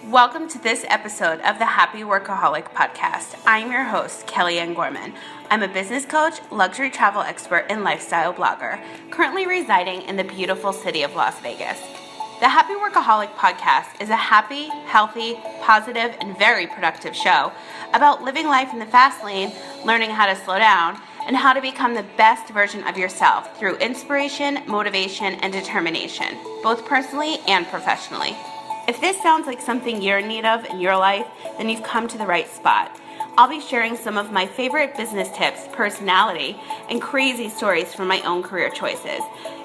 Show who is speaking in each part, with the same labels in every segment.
Speaker 1: Welcome to this episode of the Happy Workaholic Podcast. I'm your host, Kellyanne Gorman. I'm a business coach, luxury travel expert, and lifestyle blogger, currently residing in the beautiful city of Las Vegas. The Happy Workaholic Podcast is a happy, healthy, positive, and very productive show about living life in the fast lane, learning how to slow down, and how to become the best version of yourself through inspiration, motivation, and determination, both personally and professionally. If this sounds like something you're in need of in your life, then you've come to the right spot. I'll be sharing some of my favorite business tips, personality, and crazy stories from my own career choices.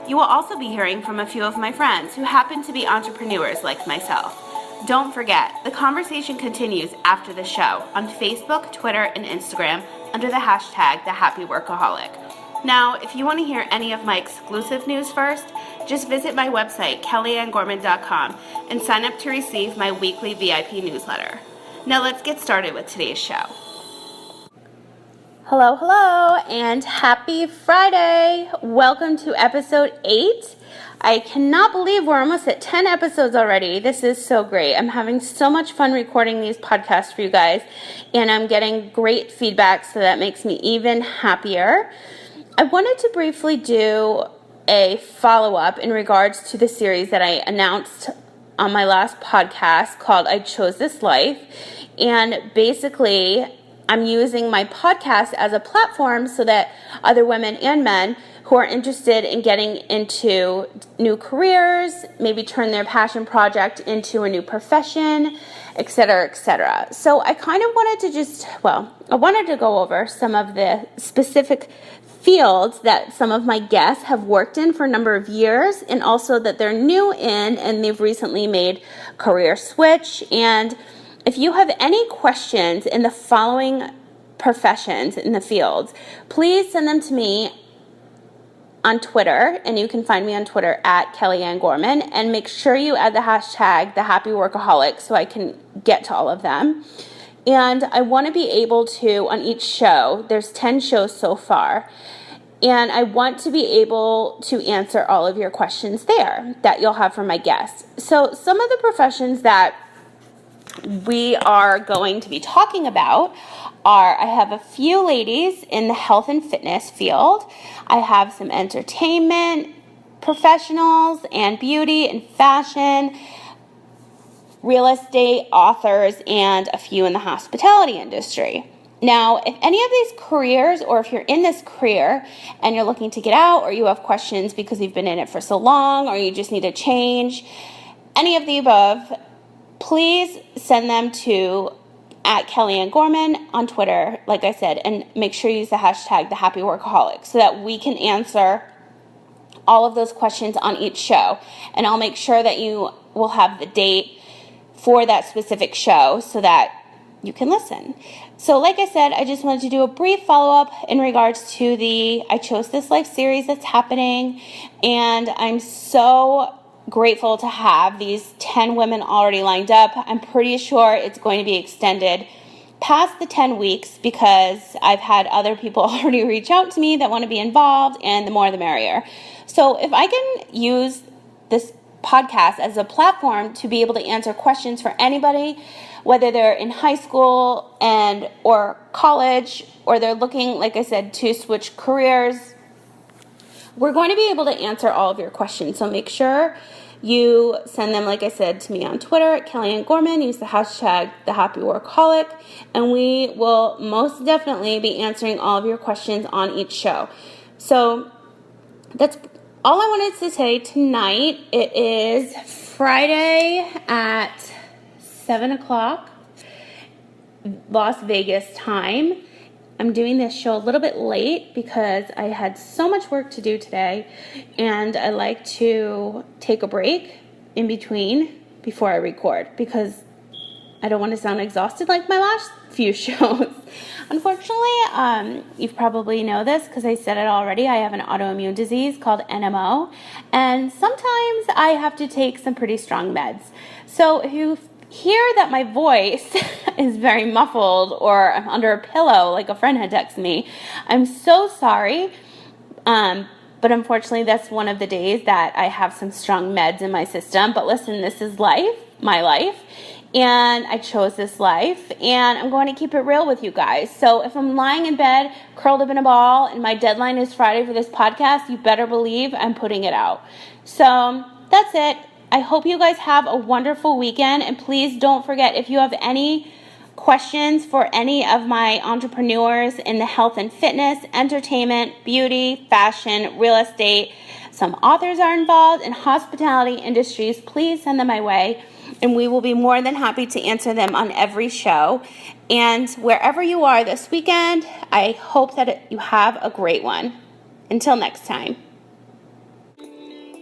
Speaker 1: You will also be hearing from a few of my friends who happen to be entrepreneurs like myself. Don't forget, the conversation continues after the show on Facebook, Twitter, and Instagram under the hashtag #TheHappyWorkaholic. Now, if you want to hear any of my exclusive news first, just visit my website, KellyanneGorman.com, and sign up to receive my weekly VIP newsletter. Now let's get started with today's show. Hello, and happy Friday. Welcome to episode 8. I cannot believe we're almost at 10 episodes already. This is so great. I'm having so much fun recording these podcasts for you guys, and I'm getting great feedback, so that makes me even happier. I wanted to briefly do a follow-up in regards to the series that I announced on my last podcast called I Chose This Life. And basically, I'm using my podcast as a platform so that other women and men who are interested in getting into new careers, maybe turn their passion project into a new profession, etc., etc. So I kind of wanted to I wanted to go over some of the specific fields that some of my guests have worked in for a number of years, and also that they're new in and they've recently made career switch. And if you have any questions in the following professions in the fields, please send them to me on Twitter, and you can find me on Twitter at Kellyanne Gorman, and make sure you add the hashtag #TheHappyWorkaholic so I can get to all of them. And I want to be able to, on each show, there's 10 shows so far, and I want to be able to answer all of your questions there that you'll have from my guests. So some of the professions that we are going to be talking about I have a few ladies in the health and fitness field. I have some entertainment professionals and beauty and fashion, real estate, authors, and a few in the hospitality industry. Now, if any of these careers, or if you're in this career and you're looking to get out, or you have questions because you've been in it for so long, or you just need a change, any of the above, please send them to at Kellyanne Gorman on Twitter, like I said, and make sure you use the hashtag #TheHappyWorkaholic so that we can answer all of those questions on each show. And I'll make sure that you will have the date for that specific show so that you can listen. So like I said, I just wanted to do a brief follow-up in regards to the I Chose This Life series that's happening, and I'm so grateful to have these 10 women already lined up. I'm pretty sure it's going to be extended past the 10 weeks because I've had other people already reach out to me that want to be involved, and the more the merrier. So if I can use this podcast as a platform to be able to answer questions for anybody, whether they're in high school or college, or they're looking, like I said, to switch careers, we're going to be able to answer all of your questions. So make sure you send them, like I said, to me on Twitter at Kellyanne Gorman. Use the hashtag #TheHappyWorkaholic, and we will most definitely be answering all of your questions on each show. So that's all I wanted to say tonight. It is Friday at 7 o'clock Las Vegas time. I'm doing this show a little bit late because I had so much work to do today, and I like to take a break in between before I record because I don't want to sound exhausted like my last few shows. Unfortunately, you probably know this because I said it already. I have an autoimmune disease called NMO, and sometimes I have to take some pretty strong meds. So if you hear that my voice is very muffled or I'm under a pillow like a friend had texted me, I'm so sorry. But unfortunately, that's one of the days that I have some strong meds in my system. But listen, this is life, my life. and I chose this life, and I'm going to keep it real with you guys. So if I'm lying in bed, curled up in a ball, and my deadline is Friday for this podcast, you better believe I'm putting it out. So that's it. I hope you guys have a wonderful weekend, and please don't forget, if you have any questions for any of my entrepreneurs in the health and fitness, entertainment, beauty, fashion, real estate, some authors are involved in hospitality industries, please send them my way, and we will be more than happy to answer them on every show. And wherever you are this weekend, I hope that you have a great one. Until next time.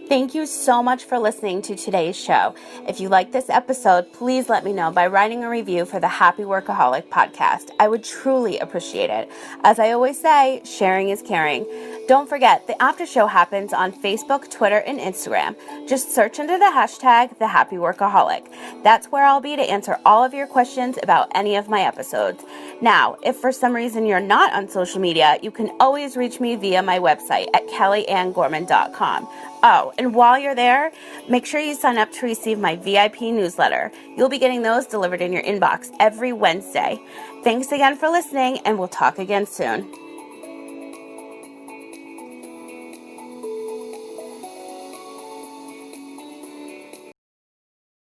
Speaker 1: Thank you so much for listening to today's show. If you like this episode, please let me know by writing a review for the Happy Workaholic podcast. I would truly appreciate it. As I always say, sharing is caring. Don't forget, the after show happens on Facebook, Twitter, and Instagram. Just search under the hashtag The Happy Workaholic. That's where I'll be to answer all of your questions about any of my episodes. Now, if for some reason you're not on social media, you can always reach me via my website at kellyannegorman.com. Oh, and while you're there, make sure you sign up to receive my VIP newsletter. You'll be getting those delivered in your inbox every Wednesday. Thanks again for listening, and we'll talk again soon.